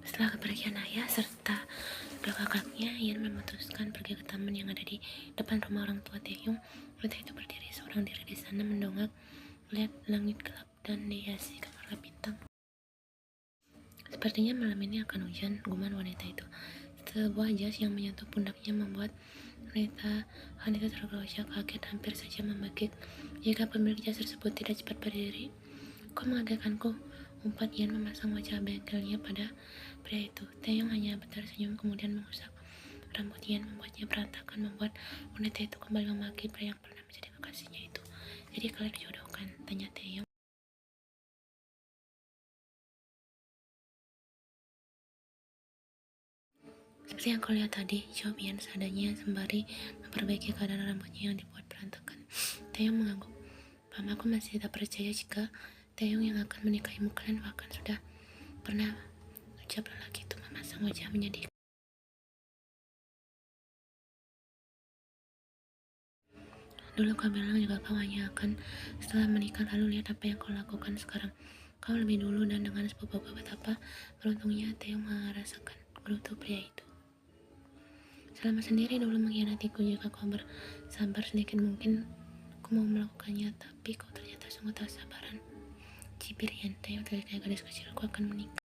Setelah kepergian ayah serta dua kakaknya, Ian memutuskan pergi ke taman yang ada di depan rumah orang tua Taeyong. Wanita itu berdiri seorang diri di sana mendongak, melihat langit gelap dan dihiasi gemerlap bintang. Sepertinya malam ini akan hujan, gumam wanita itu. Sebuah jas yang menyentuh pundaknya membuat wanita tergelojak kaget, hampir saja membekik jika pemilik jas tersebut tidak cepat berdiri. Kau mengagetkanku, umpat Ian memasang wajah bengkelnya pada pria itu. Taeyong hanya tersenyum kemudian mengusap rambut Ian, membuatnya berantakan, membuat wanita itu kembali memaki pria yang pernah menjadi kekasihnya itu. Jadi kalian dijodohkan? Tanya Taeyong. Seperti yang kau lihat tadi, jawab Ian seadanya sembari memperbaiki keadaan rambutnya yang dibuat berantakan. Taeyong mengangguk. Mamaku masih tidak percaya jika Taeyong yang akan menikahimu. Kalian bahkan sudah pernah, ucap lelaki itu memasang wajah menyedihkan. Dulu kau bilang juga kau hanya akan setelah menikah, lalu lihat apa yang kau lakukan sekarang. Kau lebih dulu dan dengan sepupuku. Betapa beruntungnya Taeyong merasakan gerutu pria itu. Selama sendiri dulu mengkhianatiku. Jika kau bersabar sedikit mungkin aku mau melakukannya, tapi kau ternyata sungguh tak sabaran. Cibir Ian. Taeyong terlihat gadis kecil. Aku akan menikah.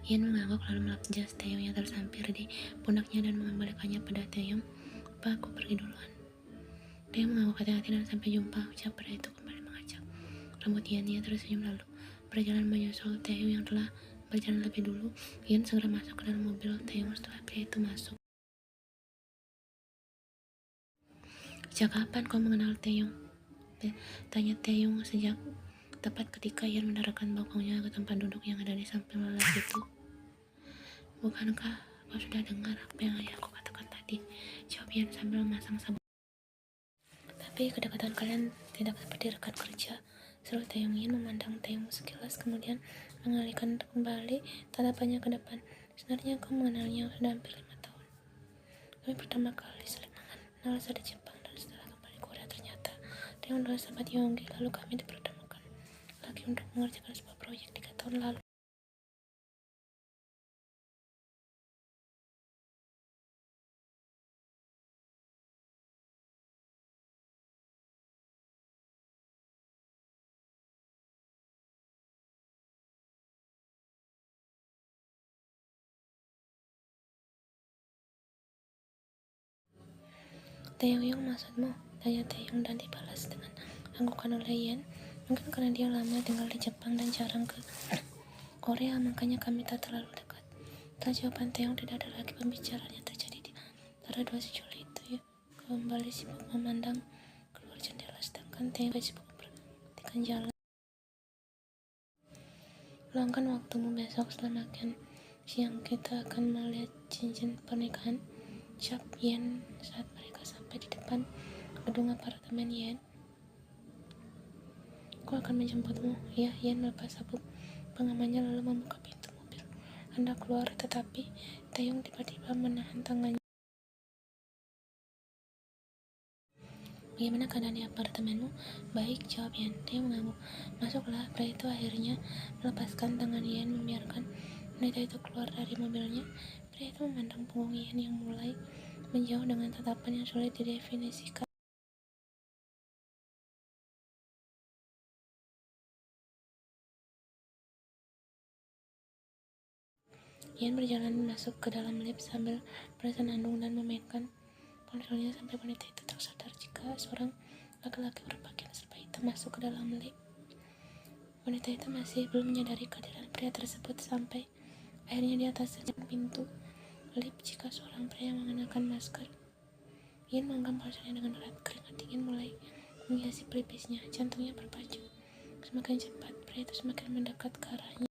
Ian mengangguk lalu melap jas Taeyong yang tersampir di pundaknya dan mengembalikannya pada Taeyong. Apa aku pergi duluan? Taeyong mengangguk hati-hati dan sampai jumpa, ucap pria itu kembali mengajak rambut Ian. Ia tersenyum lalu berjalan menyusul Taeyong yang telah berjalan lebih dulu. Ian segera masuk ke dalam mobil Taeyong setelah pria itu masuk. Sejak kapan kau mengenal Taeyong? Tanya Taeyong sejak tepat ketika Ian mendarahkan bokongnya ke tempat duduk yang ada di samping lelaki itu. Bukankah kau sudah dengar apa yang ayahku katakan tadi? Jawab Ian sambil memasang sabuk. Tapi kedekatan kalian tidak seperti rekan kerja, seru Taeyong. Ian memandang Taeyong sekilas kemudian mengalihkan kembali tatapannya ke depan. Sebenarnya kau mengenalnya sudah hampir 5 tahun. Kami pertama kali saling mengenal saat di Jepang dan setelah kembali Korea ternyata Taeyong adalah sahabat Yonggi. Lalu kami dipertemukan lagi untuk mengerjakan sebuah proyek 3 tahun lalu. Taeyong maksudmu? Tanya Taeyong dan dibalas dengan anggukan oleh Ian. Mungkin karena dia lama tinggal di Jepang dan jarang ke Korea, makanya kami tak terlalu dekat. Setelah jawaban Taeyong, tidak ada lagi pembicaraan yang terjadi di antara dua si Juli itu. Ya, kembali sibuk memandang keluar jendela, sedangkan Taeyong sibuk memperhatikan jalan. Luangkan waktumu besok setelah makan siang, kita akan melihat cincin pernikahan, ucap Ian saat mereka sampai di depan gedung apartemen Ian. Aku akan menjemputmu. Ya, Ian melepas sabuk pengamannya lalu membuka pintu mobil. Hendak keluar, tetapi Taeyong tiba-tiba menahan tangannya. Bagaimana keadaan di apartemenmu? Baik, jawab Ian. Taeyong mengangguk. Masuklah. Pria itu akhirnya melepaskan tangan Ian, membiarkan wanita itu keluar dari mobilnya. Pria itu memandang punggung Ian yang mulai menjauh dengan tatapan yang sulit didefinisikan. Ian berjalan masuk ke dalam lift sambil bersenandung dan memainkan ponselnya sampai wanita itu tersadar jika seorang laki-laki berpakaian serba hitam masuk ke dalam lift. Wanita itu masih belum menyadari kehadiran pria tersebut sampai akhirnya di atas pintu lift jika seorang pria mengenakan masker. Ian menggenggam ponselnya dengan erat. Keringat dingin mulai menghiasi pelipisnya. Jantungnya berpacu semakin cepat. Pria itu semakin mendekat ke arahnya.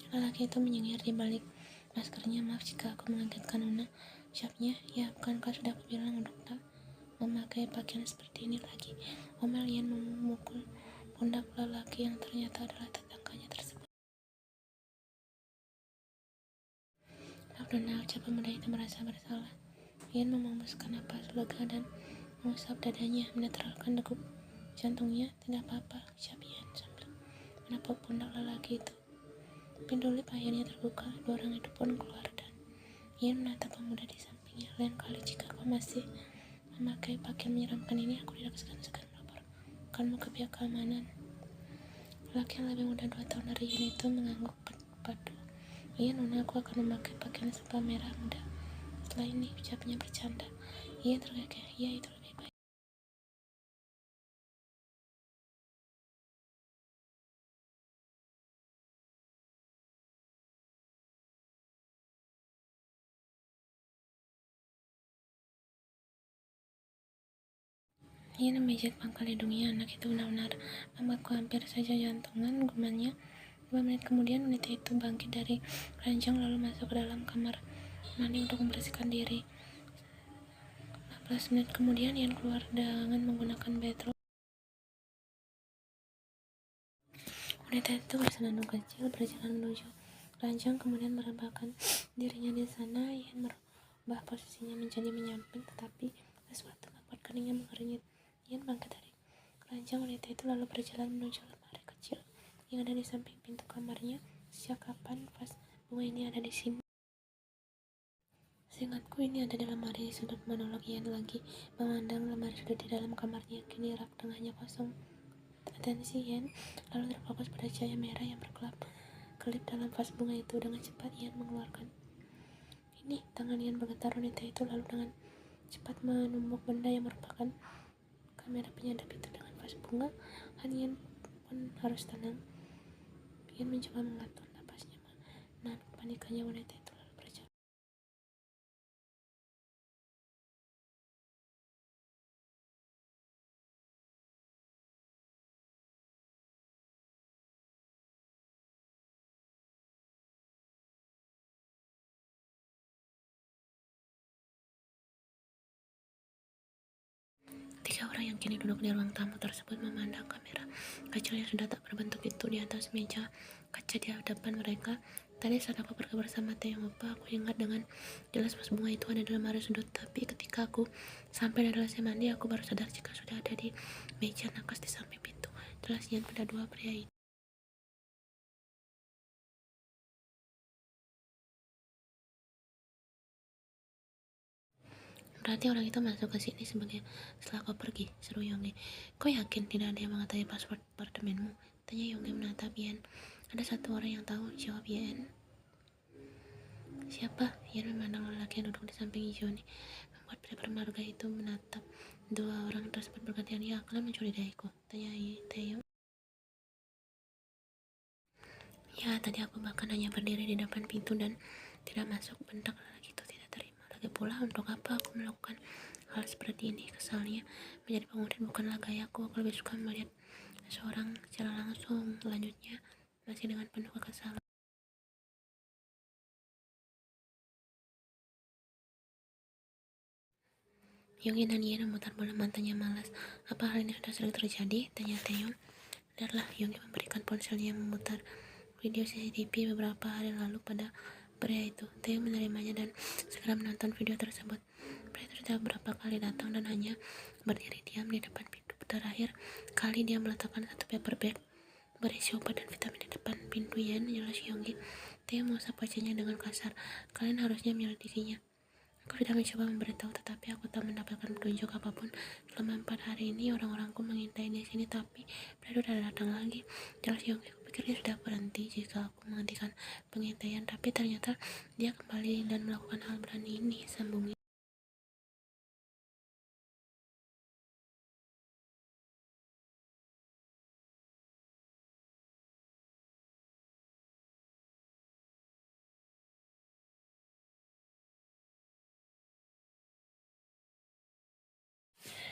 Lelaki itu menyengir di balik maskernya. Maaf jika aku mengagetkan Nona, ucapnya. Ya, bukankah sudah aku bilang untuk tak memakai pakaian seperti ini lagi? Omel Ian memukul pundak lelaki yang ternyata adalah tetangganya tersebut. Maaf Nona, ucap pemuda itu merasa bersalah. Ian menghembuskan napas lega dan mengusap dadanya, menetralkan degup jantungnya. Tidak apa-apa, ucap Ian sambil menepuk pundak lelaki itu. Pintu lift akhirnya terbuka, dua orang itu pun keluar dan Ian menatap pemuda di sampingnya. Lain kali jika kau masih memakai pakaian menyeramkan ini, aku tidak segan-segan melaporkanmu ke pihak keamanan. Lelaki yang lebih muda 2 tahun dari Ian itu mengangguk padu. Iya Nona, aku akan memakai pakaian serba merah muda setelah ini, ucapnya bercanda. Ian terkekeh. Ya, itu lebih baik. Ian memijit pangkal hidungnya. Anak itu benar-benar membuatku hampir saja jantungan, gumannya. 2 menit kemudian wanita itu bangkit dari ranjang lalu masuk ke dalam kamar mandi untuk membersihkan diri. 15 menit kemudian Ian keluar dengan menggunakan bathrobe. Wanita itu bersenandung kecil berjalan menuju ranjang kemudian merebahkan dirinya di sana. Ian merubah posisinya menjadi menyamping, tetapi sesuatu membuat keningnya mengernyit. Ian bangkit dari ranjang wanita itu lalu berjalan menuju lemari kecil yang ada di samping pintu kamarnya. Sejak kapan vas bunga ini ada di sini? Seingatku ini ada di lemari sudut, monolog Ian lagi memandang lemari sudut di dalam kamarnya. Kini rak tengahnya kosong. Atensi Ian lalu terfokus pada cahaya merah yang berkelap-kelip dalam vas bunga itu. Dengan cepat Ian mengeluarkan ini. Tangan Ian bergetar. Wanita itu lalu dengan cepat menumbuk benda yang merupakan kamera penyadap itu dengan vas bunga. Ian pun harus tenang. Ian mencoba mengatur napasnya, menahan kepanikannya. Wanita itu lalu berjalan. Tiga orang yang kini duduk di ruang tamu tersebut memandang kamera kecil yang sudah tak berbentuk itu di atas meja kaca di hadapan mereka. Tadi saat aku pergi bersama Taeyong Oppa, aku ingat dengan jelas vas bunga itu ada di lemari sudut. Tapi ketika aku sampai dari WC mandi, aku baru sadar jika sudah ada di meja nakas di samping pintu. Jelas Ian pada dua pria itu. Berarti orang itu masuk ke sini setelah kau pergi, seru Yonggi. Kau yakin tidak ada yang mengetahui password apartemenmu? Tanya Yonggi menatap Ian. Ada satu orang yang tahu, jawab Ian. Siapa? Ian memandang lelaki yang duduk di samping Johnny. Membuat pria bermarga itu menatap dua orang tersebut bergantian. Ya, kalian mencurigaiku, tanya Taeyong. Ya, tadi aku bahkan hanya berdiri di depan pintu dan tidak masuk, bentak lelaki itu tidak terima. Lagi pula, untuk apa aku melakukan hal seperti ini? Kesalnya, menjadi pengutin bukanlah gayaku. Aku lebih suka melihat seorang secara langsung. Selanjutnya, masih dengan penuh kekesalan. Yonggi dan Ian memutar bola matanya malas. Apa hal ini sudah sering terjadi? Tanya Taeyong. Lihatlah, Yonggi memberikan ponselnya memutar video CCTV beberapa hari lalu pada pria itu. Taeyong menerimanya dan segera menonton video tersebut. Pria itu sudah beberapa kali datang dan hanya berdiri diam di depan pintu. Terakhir kali dia meletakkan satu paper bag berisi obat dan vitamin di depan pintu. Ian, jelas Yonggi. Taeyong mengusap wajahnya dengan kasar. Kalian harusnya menyelidikinya. Aku sudah mencoba memberitahu, tetapi aku tak mendapatkan petunjuk apapun selama 4 hari ini. Orang-orangku mengintai di sini, tapi pria itu tidak datang lagi. Jelas Yonggi. Kupikir dia sudah berhenti jika aku menghentikan pengintaian, tapi ternyata dia kembali dan melakukan hal berani ini, sambungnya.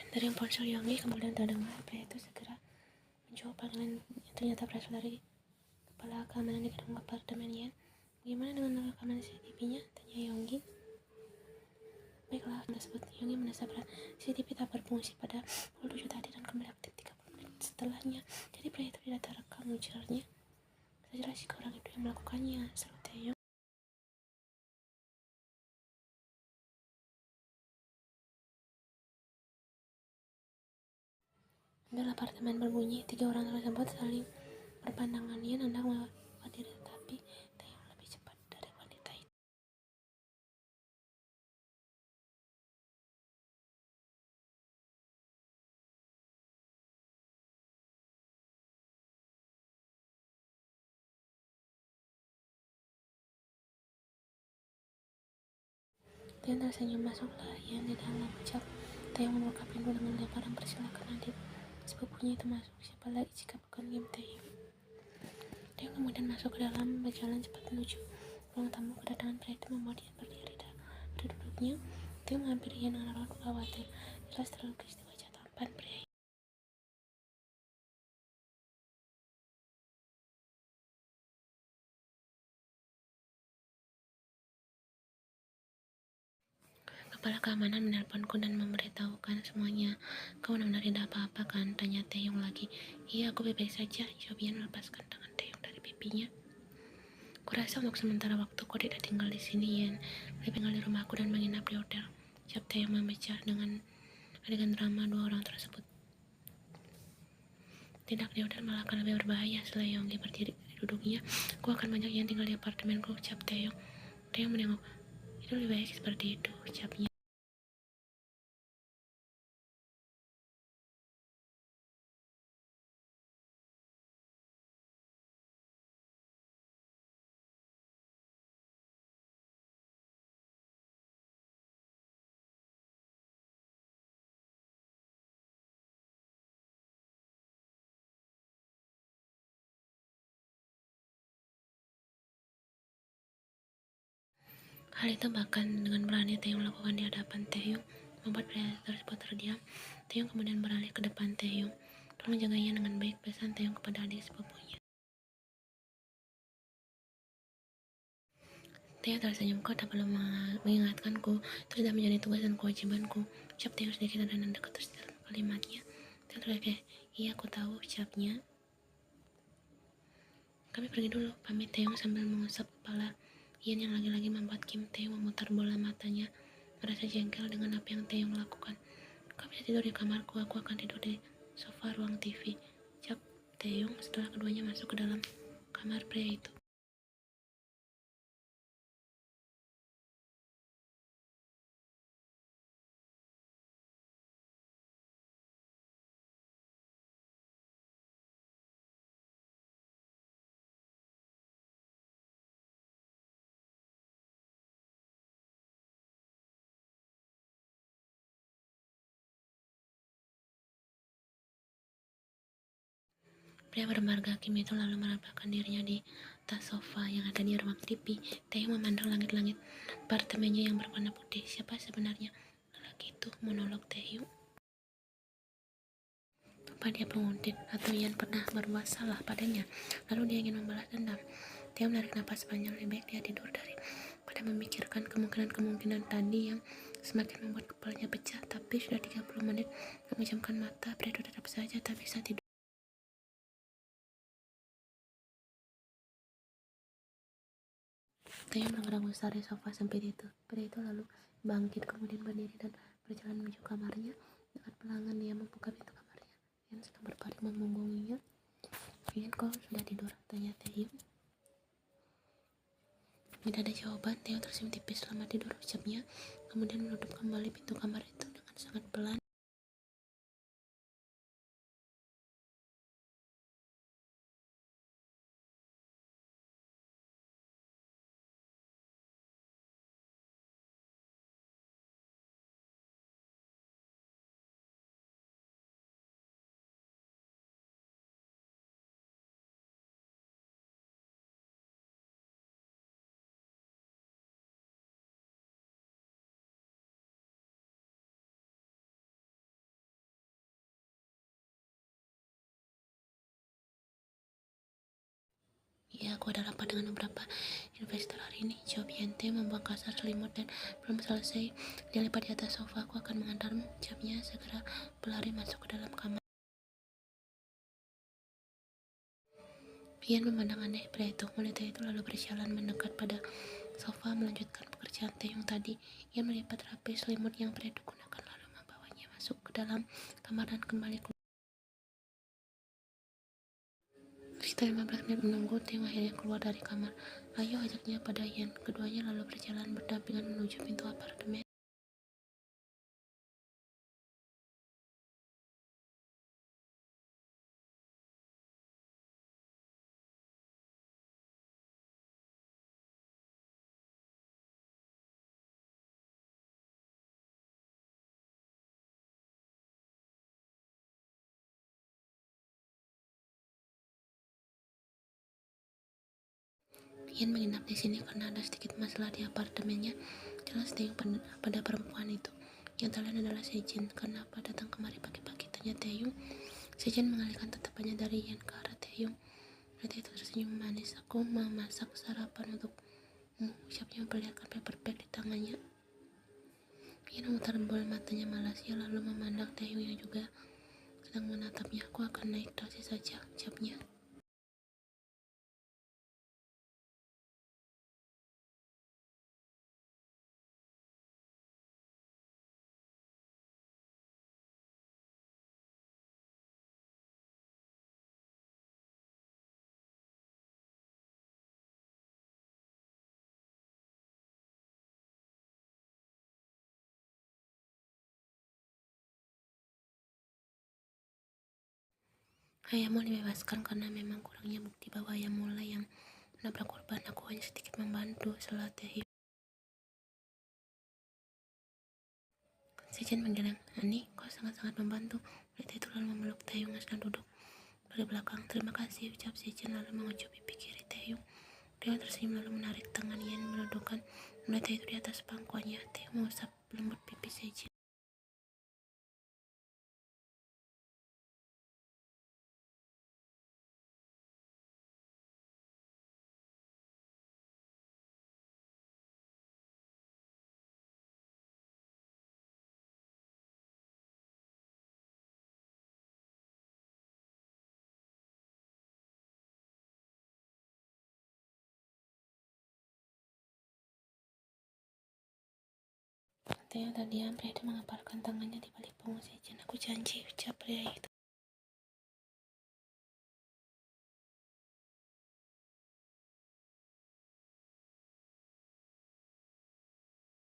Dari ponsel Yonggi kemudian terdengar pria itu segera menjawab panggilan yang ternyata berasal dari kepala keamanan di gedung apartemen Yan. Bagaimana dengan rekaman CCTV-nya? Tanya Yonggi. Baiklah, tersebut Yonggi merasa berat. CCTV tak berfungsi pada pukul 7 tadi dan kembali aktif 30 menit setelahnya. Jadi pria itu tidak terekam, ujarnya. Jelas jika orang itu yang melakukannya, seru Taeyong. Bel apartemen berbunyi. 3 orang tersebut saling berpandangan. Yan hendak melewati diri, tapi Taeyong lebih cepat dari wanita itu. Taeyong tersenyum. Masuklah Yan di dalam, ucap Taeyong membuka pintu dengan lebar dan persilakan adik sepupunya itu masuk. Siapa lagi jika bukan Kim Taeyong? Taeyong kemudian masuk ke dalam, berjalan cepat menuju ruang tamu. Kedatangan pria itu membuat Yan berdiri pada duduknya. Taeyong menghampiri Yan dengan raut khawatir. Jelas terlukis di wajah tampan pria. Kepala keamanan menelponku dan memberitahukan semuanya. Kau benar-benar tidak apa-apa kan? Tanya Taeyong lagi. Iya, aku baik-baik saja, jawab Yan melepaskan tangan Taeyong dari pipinya. Kurasa untuk sementara waktu kau tidak tinggal di sini, Yan. Lebih tinggal di rumahku dan menginap di hotel, jawab Taeyong memecah dengan adegan drama dua orang tersebut. Tidak, di hotel malah akan lebih berbahaya. Setelah Yonggi berdiri dari duduknya, aku akan banyak yang tinggal di apartemenku, ucap Taeyong. Taeyong menengok. Itu lebih baik seperti itu, ucapnya. Hal itu bahkan dengan berani Taeyong lakukan di hadapan Taeyong membuat pria tersebut terdiam. Taeyong kemudian beralih ke depan Taeyong. Tolong jaga Yan dengan baik, pesan Taeyong kepada adik sepupunya. Taeyong tersenyum. Kau tak perlu mengingatkanku. Itu sudah menjadi tugas dan kewajibanku, ucap Taeyong sedikit dan dekat terus dalam kalimatnya. Taeyong terkekeh. Iya, aku tahu, ucapnya. Kami pergi dulu, pamit Taeyong sambil mengusap kepala Yan yang lagi-lagi membuat Kim Taeyong memutar bola matanya, merasa jengkel dengan apa yang Taeyong lakukan. Kau bisa tidur di kamarku, aku akan tidur di sofa ruang TV, ucap Taeyong setelah keduanya masuk ke dalam kamar pria itu. Pria bermarga Kim itu lalu merapatkan dirinya di atas sofa yang ada di ruang TV. Taeyong memandang langit-langit apartemennya yang berwarna putih. Siapa sebenarnya lelaki itu? Monolog Taeyong. Apa dia penguntit atau Yan pernah berbuat salah padanya, lalu dia ingin membalas dendam? Dia menarik napas panjang. Lebih baik dia tidur daripada memikirkan kemungkinan tadi yang semakin membuat kepalanya pecah. Tapi sudah 30 menit memejamkan mata, pria itu tetap saja tak bisa tidur. Taeyong mengeram-usar di sofa sempit itu. Pria itu lalu bangkit, kemudian berdiri dan berjalan menuju kamarnya. Dengan pelangan dia membuka pintu kamarnya. Yan sedang berbaring memunggunginya. Yan, kau sudah tidur? Tanya Taeyong. Tidak ada jawaban. Taeyong tersenyum tipis. Selamat tidur, ucapnya. Kemudian menutup kembali pintu kamar itu dengan sangat pelan. Ya, aku ada rapat dengan beberapa investor hari ini. Jawab Yente membuang kasar selimut dan belum selesai. Dia lepat di atas sofa. Aku akan mengantarmu. Jawabnya segera berlari masuk ke dalam kamar. Ian memandang aneh pria itu. Wanita itu lalu berjalan mendekat pada sofa melanjutkan pekerjaan Taeyong tadi. Ian melipat rapi selimut yang pria itu gunakan lalu membawanya masuk ke dalam kamar dan kembali keluar. Setelah 15 menit menunggu, Taeyong akhirnya keluar dari kamar. Ayo, ajaknya pada Ian. Keduanya lalu berjalan berdampingan menuju pintu apartemen. Ian menginap di sini karena ada sedikit masalah di apartemennya. Jelas Taeyong pada perempuan itu. Yang lain adalah Sejin. Kenapa datang kemari pagi-pagi? Tanya Taeyong. Sejin mengalihkan tatapannya dari Ian ke arah Taeyong. Wanita itu tersenyum manis. Aku memasak sarapan untukmu, ucapnya memperlihatkan paper bag di tangannya. Ian memutar bola matanya malas. Ia lalu memandang Taeyong yang juga sedang menatapnya. Aku akan naik taksi saja, ucapnya. Ayahmu dibebaskan karena memang kurangnya bukti bahwa ayahmu lah yang menabrak korban. Aku hanya sedikit membantu, sela Taeyong. Sejin menggeleng. Ani, kau sangat-sangat membantu. Wanita itu lalu memeluk Taeyong yang sedang duduk dari belakang. Terima kasih, ucap Sejin lalu mengucup pipi kiri Taeyong. Dia tersenyum lalu menarik tangan Ian menundukkan wanita itu di atas pangkuannya. Taeyong mengusap lembut pipi Sejin. Taeyong terdiam. Pria itu mengepalkan tangannya di balik punggung Sejin. Aku janji, ucap pria itu.